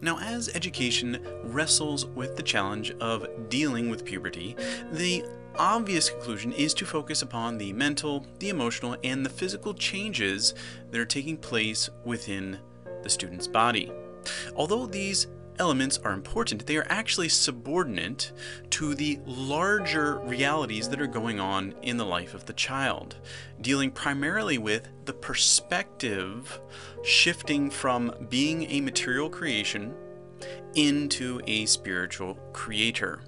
Now, as education wrestles with the challenge of dealing with puberty, the obvious conclusion is to focus upon the mental, the emotional, and the physical changes that are taking place within the student's body. Although these elements are important, they are actually subordinate to the larger realities that are going on in the life of the child, dealing primarily with the perspective shifting from being a material creation into a spiritual creator.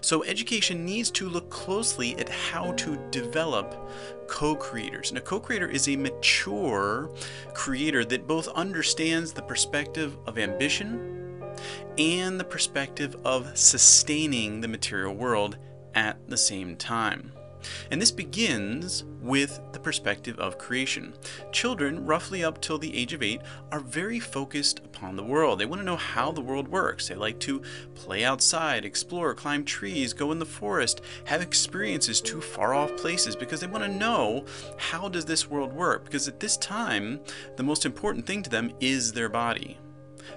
So education needs to look closely at how to develop co-creators. And a co-creator is a mature creator that both understands the perspective of ambition and the perspective of sustaining the material world at the same time. And this begins with the perspective of creation. Children, roughly up till the age of 8, are very focused upon the world. They want to know how the world works. They like to play outside, explore, climb trees, go in the forest, have experiences to far off places because they want to know, how does this world work? Because at this time, the most important thing to them is their body.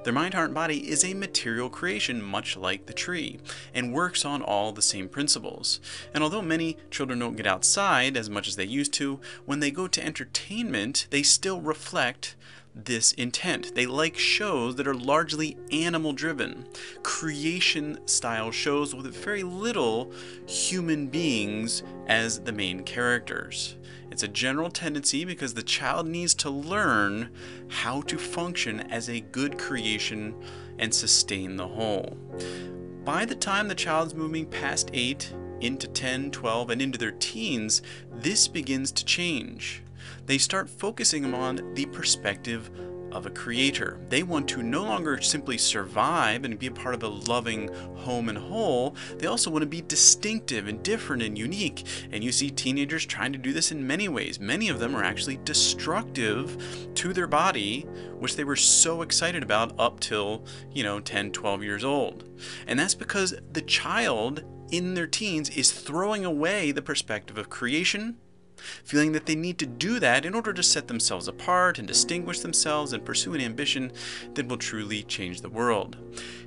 Their mind, heart, and body is a material creation, much like the tree, and works on all the same principles. And although many children don't get outside as much as they used to, when they go to entertainment, they still reflect this intent. They like shows that are largely animal-driven, creation-style shows with very little human beings as the main characters. It's a general tendency because the child needs to learn how to function as a good creation and sustain the whole. By the time the child's moving past 8, into 10, 12, and into their teens, this begins to change. They start focusing on the perspective of a creator. They want to no longer simply survive and be a part of a loving home and whole. They also want to be distinctive and different and unique. And you see teenagers trying to do this in many ways. Many of them are actually destructive to their body, which they were so excited about up till, 10, 12 years old. And that's because the child in their teens is throwing away the perspective of creation, feeling that they need to do that in order to set themselves apart and distinguish themselves and pursue an ambition that will truly change the world.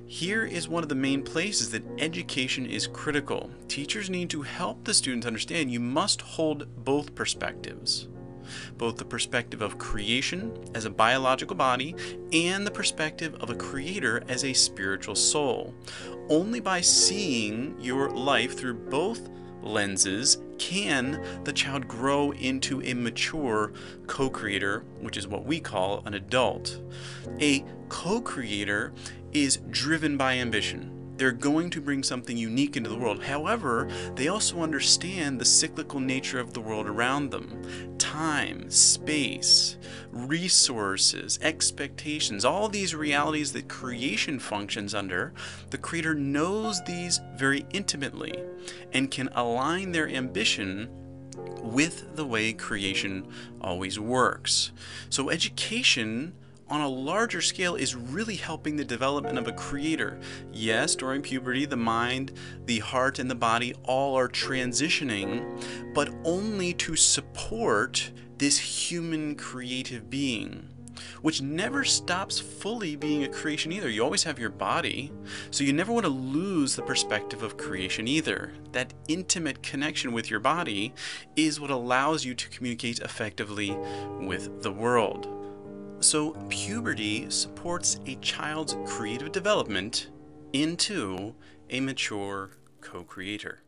Here is one of the main places that education is critical. Teachers need to help the students understand you must hold both perspectives. Both the perspective of creation as a biological body and the perspective of a creator as a spiritual soul. Only by seeing your life through both lenses can the child grow into a mature co-creator, which is what we call an adult. A co-creator is driven by ambition. They're going to bring something unique into the world. However, they also understand the cyclical nature of the world around them. Time, space, resources, expectations, all these realities that creation functions under, the creator knows these very intimately and can align their ambition with the way creation always works. So education on a larger scale is really helping the development of a creator. Yes, during puberty, the mind, the heart, and the body all are transitioning, but only to support this human creative being, which never stops fully being a creation either. You always have your body, so you never want to lose the perspective of creation either. That intimate connection with your body is what allows you to communicate effectively with the world. So puberty supports a child's creative development into a mature co-creator.